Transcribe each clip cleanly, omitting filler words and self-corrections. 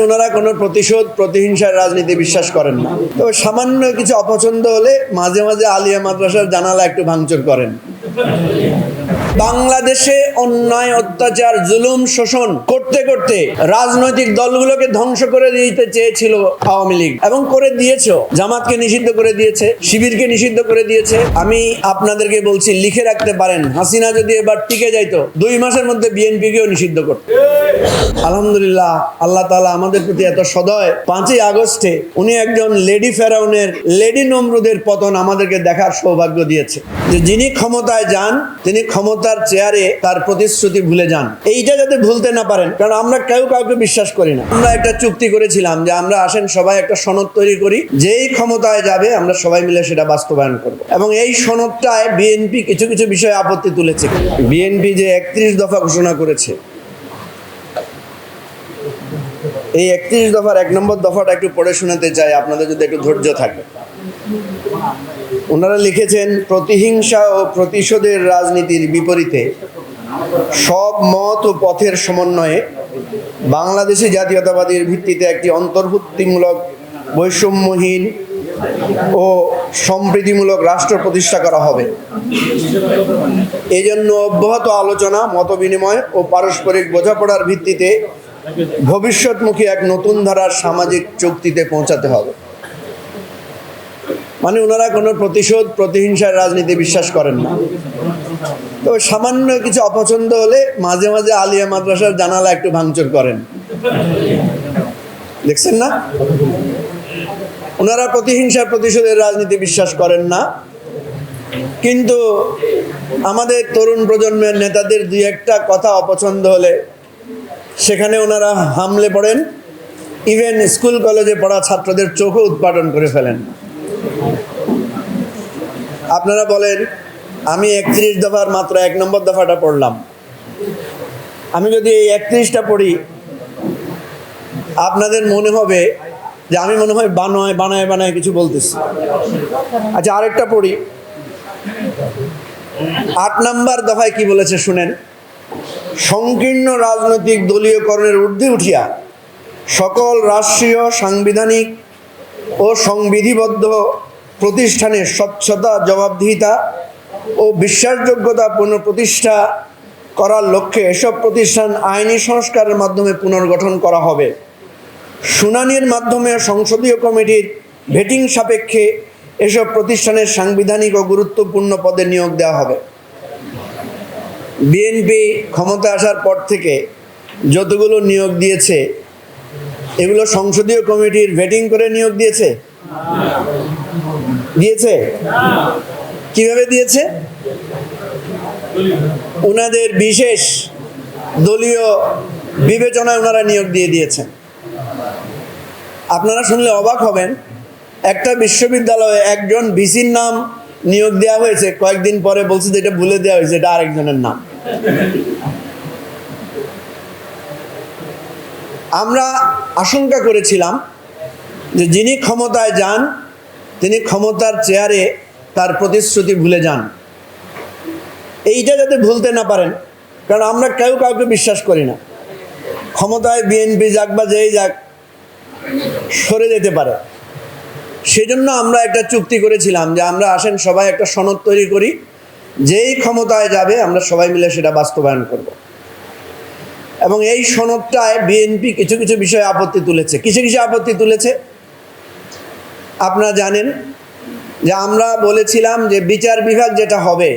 ওনারা কোনো প্রতিশোধ প্রতিহিংসার রাজনীতি বিশ্বাস করেন না। তবে সামান্য কিছু অপছন্দ হলে মাঝে মাঝে আলিয়া মাদ্রাসার জানালা একটু ভাঙচুর করেন। বাংলাদেশে অন্যায়, অত্যাচার, জুলুম, শোষণ করতে করতে রাজনৈতিক দলগুলোকে ধ্বংস করে দিতে চেয়েছিল আওয়ামী লীগ, এবং করে দিয়েছে। জামাতকে নিষিদ্ধ করে দিয়েছে, শিবিরকে নিষিদ্ধ করে দিয়েছে। আমি আপনাদেরকে বলছি, লিখে রাখতে পারেন, হাসিনা যদি এবার টিকে যাইতো 2 মাসের মধ্যে বিএনপিকেও নিষিদ্ধ করত। আলহামদুলিল্লাহ, আল্লাহ তাআলা আমাদের প্রতি এত সদয়। 5ই আগস্টে উনি একজন লেডি ফেরাউনের, লেডি নমরুদের পতন আমাদেরকে দেখার সৌভাগ্য দিয়েছে, যে যিনি ক্ষমতায় যান তিনি ক্ষমতার চেয়ারে তার প্রতিশ্রুতি ভুলে যান। এইটা যাতে ভুলতে না পারেন, কারণ আমরা কেউ কাউকে বিশ্বাস করি না। আমরা একটা চুক্তি করেছিলাম যে আমরা আসেন সবাই একটা সনদ তৈরি করি, যেই ক্ষমতায় যাবে আমরা সবাই মিলে সেটা বাস্তবায়ন করব। এবং এই সনদটায় বিএনপি কিছু কিছু বিষয়ে আপত্তি তুলেছে। বিএনপি যে 31 দফা ঘোষণা করেছে, এই 31 দফার 1 নম্বর দফাটা একটু পড়ে শোনাতে চাই, আপনাদের যদি একটু ধৈর্য থাকে। ওনারা লিখেছেন, প্রতিহিংসা ও প্রতিশোধের রাজনীতির বিপরীতে সব মত ও পথের সমন্বয়ে বাংলাদেশি জাতীয়তাবাদীর ভিত্তিতে একটি অন্তর্ভুক্তিমূলক, বৈষম্যহীন ও সম্প্রীতিমূলক রাষ্ট্র প্রতিষ্ঠা করা হবে। এই জন্য অব্যাহত আলোচনা, মত বিনিময় ও পারস্পরিক বোঝাপড়ার ভিত্তিতে ভবিষ্যৎমুখী এক নতুন ধারার সামাজিক চুক্তিতে পৌঁছাতে হবে। মানে ওনারা কোনো প্রতিশোধ প্রতিহিংসার রাজনীতি বিশ্বাস করেন না। তো সামান্য কিছু অপছন্দ হলে মাঝে মাঝে আলিয়া মাদ্রাসার জানালা একটু ভাঙচুর করেন, দেখছেন না? ওনারা প্রতিহিংসা প্রতিশোধের রাজনীতি বিশ্বাস করেন না, কিন্তু আমাদের তরুণ প্রজন্মের নেতাদের 2-1টা কথা অপছন্দ হলে সেখানে ওনারা হামলে পড়েন, ইভেন স্কুল কলেজে পড়া ছাত্রদের চোখও উৎপাদন করে ফেলেন। আপনারা বলেন, আমি 31 দফার মাত্র 1 নম্বর দফাটা পড়লাম, আমি যদি এই 31টা পড়ি আপনাদের মনে হবে যে আমি মনে হয় বানায় বানায় কিছু বলতেছি। আচ্ছা, আরেকটা পড়ি। 8 নম্বর দফায় কি বলেছে শুনেন, সংকীর্ণ রাজনৈতিক দলীয়করণের ঊর্ধ্বে উঠিয়া সকল রাষ্ট্রীয়, সাংবিধানিক ও সংবিধিবদ্ধ প্রতিষ্ঠানের স্বচ্ছতা, জবাবদিহিতা ও বিশ্বাসযোগ্যতা পুনঃপ্রতিষ্ঠা করার লক্ষ্যে এসব প্রতিষ্ঠান আইনি সংস্কারের মাধ্যমে পুনর্গঠন করা হবে। শুনানির মাধ্যমে সংসদীয় কমিটির ভেটিং সাপেক্ষে এসব প্রতিষ্ঠানের সাংবিধানিক ও গুরুত্বপূর্ণ পদে নিয়োগ দেওয়া হবে। বিএনপি ক্ষমতা আসার পর থেকে যতগুলো নিয়োগ দিয়েছে এগুলো সংসদীয় কমিটির ভেটিং করে নিয়োগ দিয়েছে? কিভাবে দিয়েছে? ওনাদের বিশেষ দলীয় বিবেচনায় ওনারা নিয়োগ দিয়ে দিয়েছেন। আপনারা শুনলে অবাক হবেন, একটা বিশ্ববিদ্যালয়ে একজন ভিসির নাম নিয়োগ দেওয়া হয়েছে, কয়েকদিন পরে বলছে যে এটা ভুলে দেওয়া হয়েছে, এটা আরেকজনের নাম। আমরা আশঙ্কা করেছিলাম যে যিনি ক্ষমতায় যান তিনি ক্ষমতার চেয়ারে তার প্রতিশ্রুতি ভুলে যান। এইটা যাতে ভুলতে না পারেন, কারণ আমরা কেউ কাউকে বিশ্বাস করি না। ক্ষমতায় বিএনপি যাক বা যেই যাক, সরে যেতে পারে। সেজন্য আমরা একটা চুক্তি করেছিলাম যে আমরা আসেন সবাই একটা সনদ তৈরি করি, যেই ক্ষমতায় যাবে আমরা সবাই মিলে সেটা বাস্তবায়ন করব। এবং এই সনদটায় বিএনপি কিছু কিছু বিষয়ে আপত্তি তুলেছে। কিসে কিসে আপত্তি তুলেছে আপনারা জানেন, যে আমরা বলেছিলাম যে বিচার বিভাগ যেটা হবে,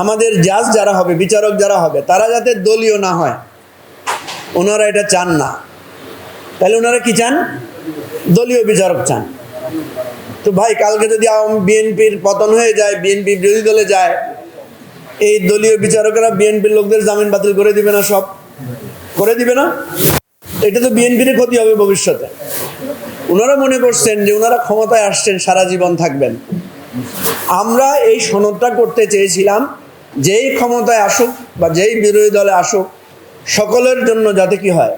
আমাদের জাজ যারা হবে, বিচারক যারা হবে, তারা যাতে দলীয় না হয়। ওনারা এটা চান না। তাহলে ওনারা কি চান? দলীয় বিচারক চান। তো ভাই, কালকে যদি বিএনপির পতন হয়ে যায়, বিএনপি বিরোধী দলে যায়, এই দলীয় বিচারকেরা বিএনপির লোকদের জামিন বাতিল করে দিবে না? সব করে দিবে না? এটা তো বিএনপির ক্ষতি হবে ভবিষ্যতে। ওনারা মনে করছেন যে ওনারা ক্ষমতায় আসছেন, সারা জীবন থাকবেন। আমরা এই সনদটা করতে চেয়েছিলাম, যেই ক্ষমতায় আসুক বা যেই বিরোধী দলে আসুক, সকলের জন্য যাতে কি হয়,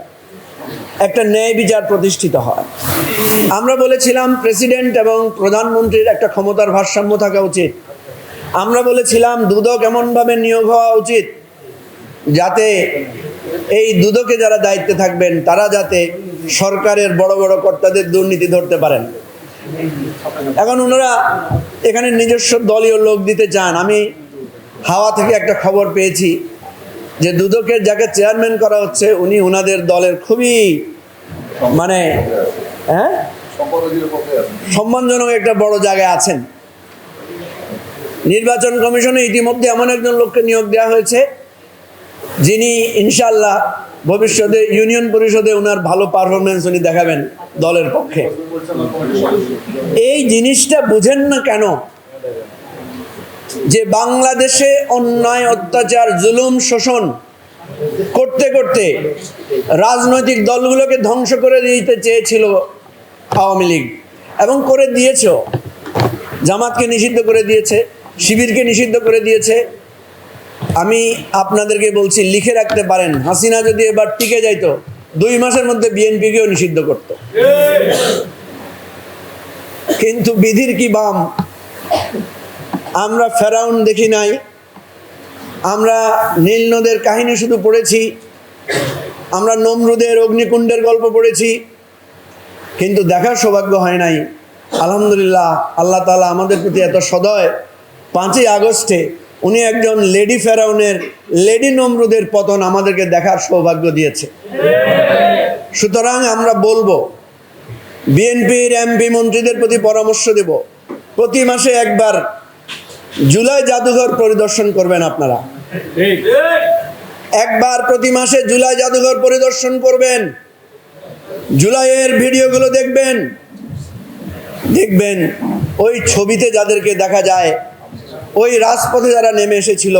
একটা ন্যায় বিচার প্রতিষ্ঠিত হয়। আমরা বলেছিলাম প্রেসিডেন্ট এবং প্রধানমন্ত্রীর একটা ক্ষমতার ভারসাম্য থাকা উচিত। আমরা বলেছিলাম দুদক এমনভাবে নিয়োগ হওয়া উচিত যাতে এই দুদকে যারা দায়িত্বে থাকবেন তারা যাতে সরকারের বড় বড় কর্তাদের দুর্নীতি ধরতে পারেন। এখন ওনারা এখানে নিজস্ব দলীয় লোক দিতে চান। আমি হাওয়া থেকে একটা খবর পেয়েছি যে দুদকের যাকে চেয়ারম্যান করা হচ্ছে উনি ওনাদের দলের খুবই মানে সম্মানজনক একটা বড় জায়গায় আছেন। নির্বাচন কমিশনে ইতিমধ্যে এমন একজন লোককে নিয়োগ দেওয়া হয়েছে যিনি ইনশাআল্লাহ ভবিষ্যতে ইউনিয়ন পরিষদে ওনার ভালো পারফরমেন্স উনি দেখাবেন দলের পক্ষে। এই জিনিসটা বুঝেন না কেন যে বাংলাদেশে অন্যায়, অত্যাচার, জুলুম, শোষণ করতে করতে রাজনৈতিক দলগুলোকে ধ্বংস করে দিতে চেয়েছিল আওয়ামী লীগ এবং করে দিয়েছে। জামাতকে নিষিদ্ধ করে দিয়েছে, শিবিরকে নিষিদ্ধ করে দিয়েছে। আমি আপনাদেরকে বলছি, লিখে রাখতে পারেন, হাসিনা যদি এবার টিকে যাইতো 2 মাসের মধ্যে বিএনপিকেও নিষিদ্ধ করত। কিন্তু বিধির কি বাম, আমরা ফেরাউন দেখি নাই, আমরা নীল নদের কাহিনী শুধু পড়েছি, আমরা নমরুদের অগ্নিকুণ্ডের গল্প পড়েছি, কিন্তু দেখার সৌভাগ্য হয় নাই। আলহামদুলিল্লাহ, আল্লাহ তাআলা আমাদের প্রতি এত সদয়। 5ই আগস্টে উনি একজন লেডি ফেরাউনের, লেডি নমরুদের পতন আমাদেরকে দেখার সৌভাগ্য দিয়েছে। সুতরাং আমরা বলবো, বিএনপির এমপি মন্ত্রীদের প্রতি পরামর্শ দেব, প্রতি মাসে একবার জুলাই জাদুঘর পরিদর্শন করবেন। আপনারা একবার প্রতি মাসে জুলাই জাদুঘর পরিদর্শন করবেন, জুলাইয়ের ভিডিওগুলো দেখবেন। দেখবেন ওই ছবিতে যাদেরকে দেখা যায়, ওই রাজপথে যারা নেমে এসেছিল,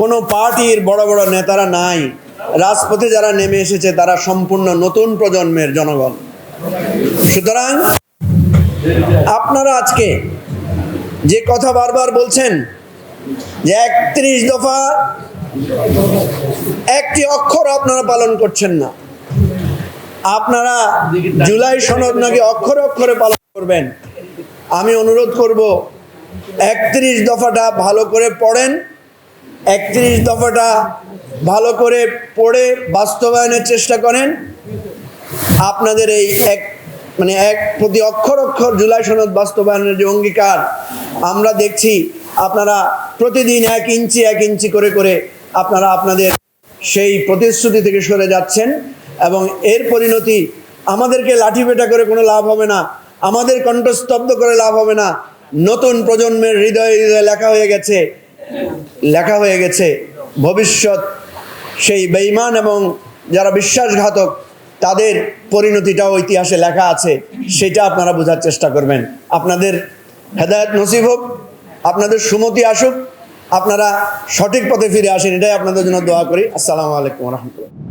কোনো পার্টির বড় বড় নেতারা নাই। রাজপথে যারা নেমে এসেছে তারা সম্পূর্ণ নতুন প্রজন্মের জনগণ। সুতরাং আপনারা আজকে যে কথা বারবার বলছেন যে 31 দফা একটি অক্ষর আপনারা পালন করছেন না, আপনারা জুলাই সনদ নাকি অক্ষরে অক্ষরে পালন করবেন। আমি অনুরোধ করব, 31 দফাটা ভালো করে পড়েন, 31 দফাটা ভালো করে পড়ে বাস্তবায়নের চেষ্টা করেন। আপনাদের এই এক প্রতি অক্ষর অক্ষর জুলাই সনদ বাস্তবায়নের যে অঙ্গীকার আমরা দেখছি, আপনারা প্রতিদিন 1 ইঞ্চি করে করে আপনারা আপনাদের সেই প্রতিশ্রুতি থেকে সরে যাচ্ছেন এবং এর পরিণতি আমাদেরকে লাঠিপেটা করে কোনো লাভ হবে না, আমাদের কণ্ঠস্তব্ধ করে লাভ হবে না। নতুন প্রজন্মের হৃদয়ে হৃদয়ে লেখা হয়ে গেছে ভবিষ্যৎ সেই বেঈমান এবং যারা বিশ্বাসঘাতক তাদের পরিণতিটাও ইতিহাসে লেখা আছে। সেটা আপনারা বোঝার চেষ্টা করবেন। আপনাদের হেদায়েত নসিব হোক, আপনাদের সুমতি আসুক, আপনারা সঠিক পথে ফিরে আসেন, এটাই আপনাদের জন্য দোয়া করি। আসসালামু আলাইকুম ওয়া রাহমাতুল্লাহ।